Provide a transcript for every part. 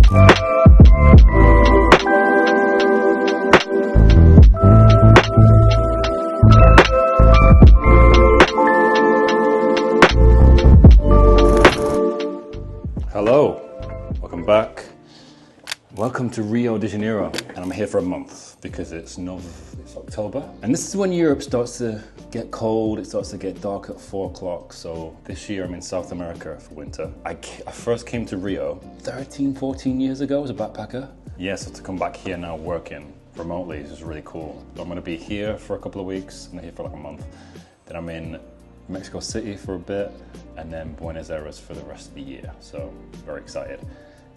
Hello, welcome back. Welcome to Rio de Janeiro, and I'm here for a month because it's October, and this is when Europe starts to get cold. It starts to get dark at 4 o'clock. So this year I'm in South America for winter. I first came to Rio 14 years ago as a backpacker. Yeah, so to come back here now working remotely is just really cool. So I'm going to be here for a couple of weeks. I'm here for like a month. Then I'm in Mexico City for a bit, and then Buenos Aires for the rest of the year. So very excited.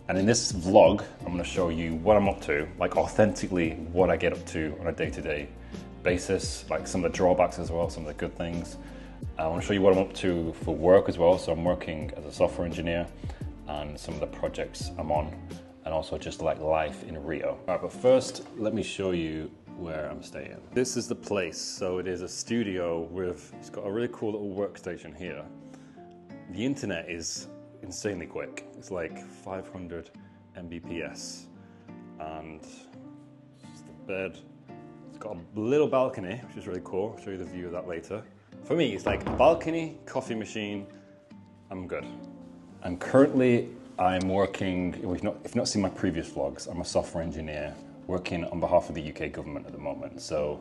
And in this vlog, I'm going to show you what I'm up to, like authentically what I get up to on a day-to-day basis, like some of the drawbacks as well, some of the good things. I want to show you what I'm up to for work as well. So I'm working as a software engineer and some of the projects I'm on, and also just like life in Rio. All right, but first, let me show you where I'm staying. This is the place. So it is a studio it's got a really cool little workstation here. The internet is insanely quick. It's like 500 Mbps, and it's the bed. It's got a little balcony, which is really cool. I'll show you the view of that later. For me, it's like a balcony, coffee machine, I'm good. And currently I'm working, if you've not seen my previous vlogs, I'm a software engineer working on behalf of the UK government at the moment. So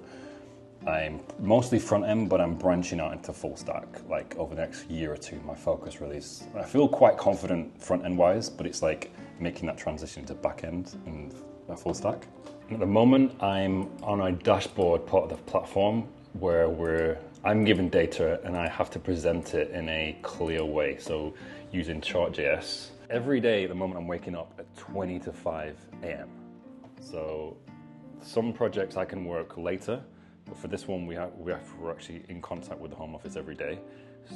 I'm mostly front end, but I'm branching out into full stack. Like over the next year or two, my focus really is, I feel quite confident front end wise, but it's like making that transition to back end and full stack. And at the moment, I'm on a dashboard part of the platform where I'm given data and I have to present it in a clear way. So using Chart.js. Every day at the moment, I'm waking up at 20 to 5 a.m. So some projects I can work later, but for this one, we're actually in contact with the Home Office every day.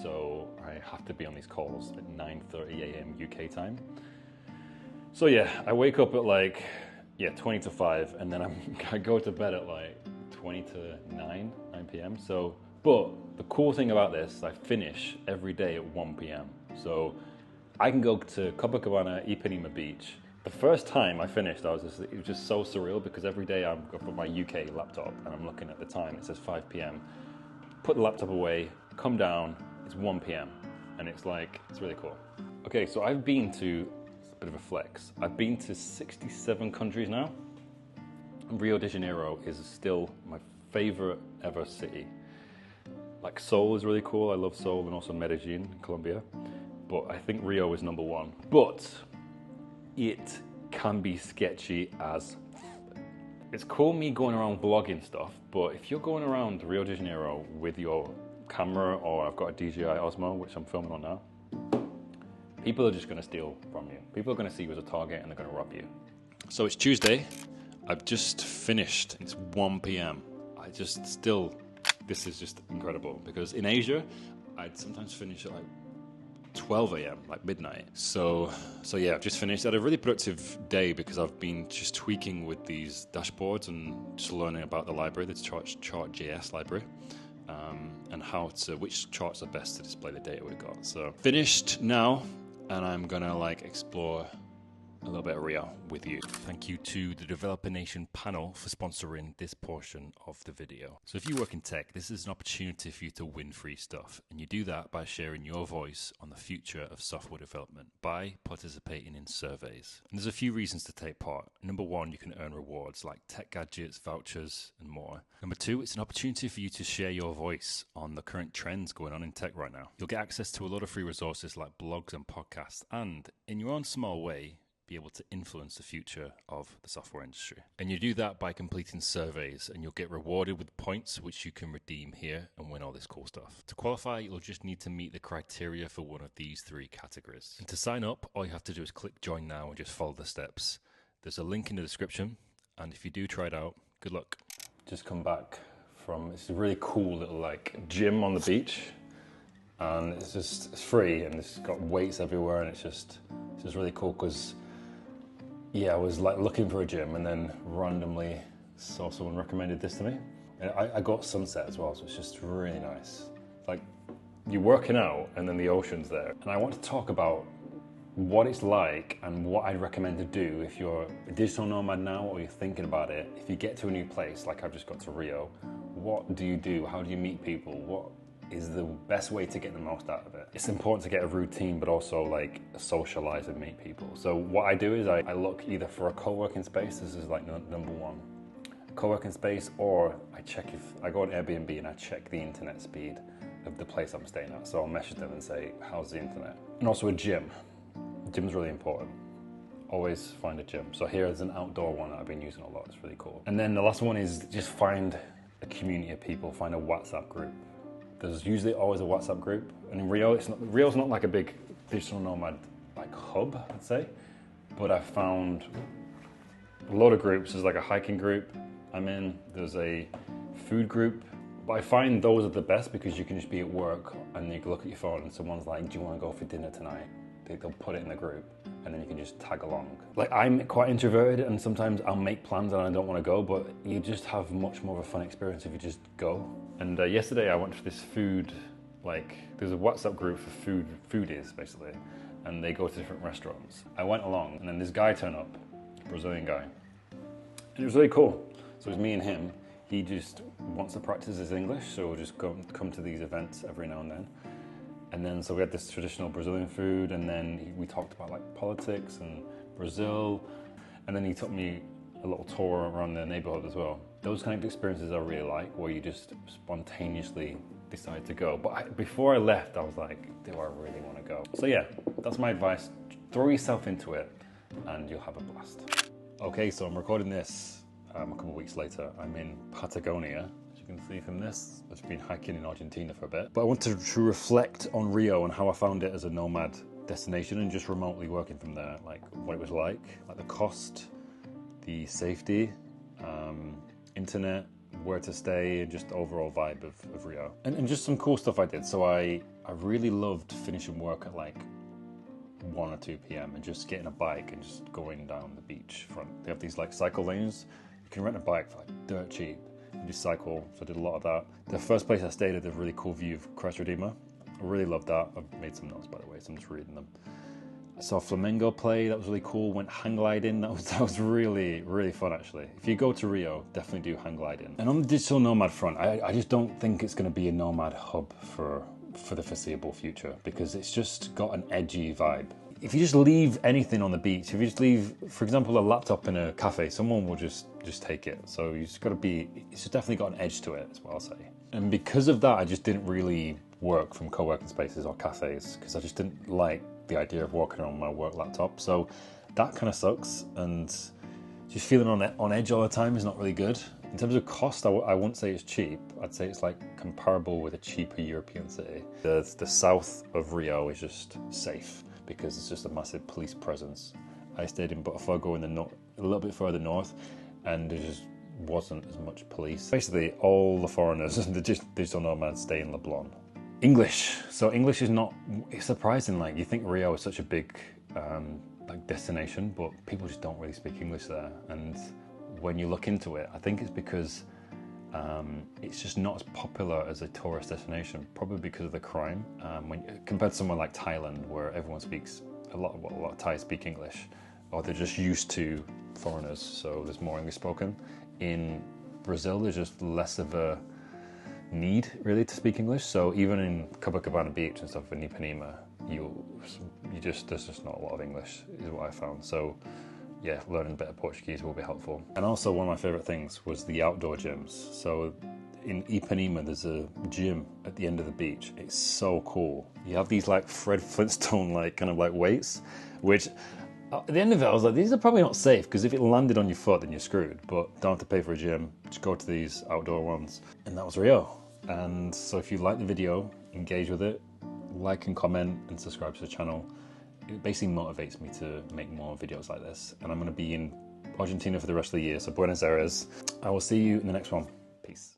So I have to be on these calls at 9:30 a.m. UK time. So yeah, I wake up at like, 20 to 5, and then I go to bed at like 20 to 9 p.m. So, but the cool thing about this, I finish every day at 1 p.m. So I can go to Copacabana, Ipanema Beach. The first time I finished, it was just so surreal, because every day I've got my UK laptop and I'm looking at the time, it says 5 p.m. Put the laptop away, come down, it's 1 p.m. and it's really cool. Okay, so I've been to, it's a bit of a flex, I've been to 67 countries now. Rio de Janeiro is still my favorite ever city. Like Seoul is really cool, I love Seoul, and also Medellin, Colombia. But I think Rio is number one. But it can be sketchy as. It's cool me going around vlogging stuff, but if you're going around Rio de Janeiro with your camera, or I've got a DJI Osmo, which I'm filming on now, people are just gonna steal from you. People are gonna see you as a target and they're gonna rob you. So it's Tuesday, I've just finished, it's 1 p.m. This is just incredible, because in Asia, I'd sometimes finish at like 12 a.m., like midnight. So yeah, I've just finished. I had a really productive day because I've been just tweaking with these dashboards and just learning about the library, the Chart.js library, and which charts are best to display the data we've got. So finished now, and I'm gonna explore a little bit of Rio with you. Thank you to the Developer Nation panel for sponsoring this portion of the video. So if you work in tech, this is an opportunity for you to win free stuff. And you do that by sharing your voice on the future of software development by participating in surveys. And there's a few reasons to take part. Number one, you can earn rewards like tech gadgets, vouchers, and more. Number two, it's an opportunity for you to share your voice on the current trends going on in tech right now. You'll get access to a lot of free resources like blogs and podcasts, and in your own small way, be able to influence the future of the software industry. And you do that by completing surveys, and you'll get rewarded with points which you can redeem here and win all this cool stuff. To qualify, you'll just need to meet the criteria for one of these 3 categories. And to sign up, all you have to do is click join now and just follow the steps. There's a link in the description, and if you do try it out, good luck. Just come back from, it's a really cool little gym on the beach, and it's free, and it's got weights everywhere, and it's just really cool because I was looking for a gym, and then randomly saw someone recommended this to me. And I got sunset as well, so it's just really nice. You're working out and then the ocean's there. And I want to talk about what it's like and what I'd recommend to do if you're a digital nomad now or you're thinking about it. If you get to a new place, like I've just got to Rio, what do you do? How do you meet people? What is the best way to get the most out of it? It's important to get a routine, but also like socialize and meet people. So what I do is I look either for a co-working space. This is like number one, co-working space, or I go on Airbnb and I check the internet speed of the place I'm staying at. So I'll message them and say, how's the internet? And also a gym. Gym's really important. Always find a gym. So here is an outdoor one that I've been using a lot. It's really cool. And then the last one is just find a community of people, find a WhatsApp group. There's usually always a WhatsApp group. And in Rio, Rio's not like a big digital nomad like hub, I'd say. But I've found a lot of groups. There's like a hiking group I'm in. There's a food group. But I find those are the best because you can just be at work and you can look at your phone and someone's like, do you want to go for dinner tonight? They'll put it in the group and then you can just tag along. Like, I'm quite introverted and sometimes I'll make plans and I don't want to go, but you just have much more of a fun experience if you just go. And yesterday I went for this food, like there's a WhatsApp group for foodies basically, and they go to different restaurants. I went along and then this guy turned up, a Brazilian guy, and it was really cool. So it was me and him. He just wants to practice his English, so we'll just come to these events every now and then. And then, so we had this traditional Brazilian food, and then we talked about like politics and Brazil, and then he took me a little tour around the neighborhood as well. Those kind of experiences I really like, where you just spontaneously decide to go. But before I left, I was like, do I really want to go? So yeah, that's my advice. Throw yourself into it, and you'll have a blast. Okay, so I'm recording this a couple of weeks later. I'm in Patagonia. You can see from this, I've been hiking in Argentina for a bit. But I wanted to reflect on Rio and how I found it as a nomad destination and just remotely working from there, like what it was like the cost, the safety, internet, where to stay, and just the overall vibe of Rio. And just some cool stuff I did. So I really loved finishing work at like 1 or 2 p.m. and just getting a bike and just going down the beach front. They have these like cycle lanes. You can rent a bike for like dirt cheap. You just cycle, so I did a lot of that. The first place I stayed had a really cool view of Christ Redeemer. I really loved that. I've made some notes, by the way, so I'm just reading them. I saw flamenco play, that was really cool. Went hang gliding, that was really, really fun actually. If you go to Rio, definitely do hang gliding. And on the digital nomad front, I just don't think it's gonna be a nomad hub for the foreseeable future because it's just got an edgy vibe. If you just leave anything on the beach, if you just leave, for example, a laptop in a cafe, someone will just take it. So you just gotta it's just definitely got an edge to it, is what I'll say. And because of that, I just didn't really work from co-working spaces or cafes because I just didn't like the idea of working on my work laptop. So that kind of sucks, and just feeling on edge all the time is not really good. In terms of cost, I wouldn't say it's cheap. I'd say it's like comparable with a cheaper European city. The south of Rio is just safe because it's just a massive police presence. I stayed in Botafogo in a little bit further north, and there just wasn't as much police. Basically, all the foreigners and the digital nomads stay in Leblon. English. So English is not, it's surprising, like you think Rio is such a big like destination, but people just don't really speak English there. And when you look into it, I think it's because it's just not as popular as a tourist destination, probably because of the crime. Compared to somewhere like Thailand, where everyone speaks, a lot of Thais speak English, or they're just used to foreigners, so there's more English spoken. In Brazil, there's just less of a need really to speak English. So even in Copacabana Beach and stuff in Ipanema, there's just not a lot of English, is what I found. So yeah, learning a bit of Portuguese will be helpful. And also one of my favorite things was the outdoor gyms. So in Ipanema, there's a gym at the end of the beach. It's so cool. You have these like Fred Flintstone like kind of like weights, which at the end of it, I was like, these are probably not safe because if it landed on your foot, then you're screwed. But don't have to pay for a gym. Just go to these outdoor ones. And that was Rio. And so if you like the video, engage with it, like and comment and subscribe to the channel. It basically motivates me to make more videos like this. And I'm going to be in Argentina for the rest of the year, so Buenos Aires. I will see you in the next one. Peace.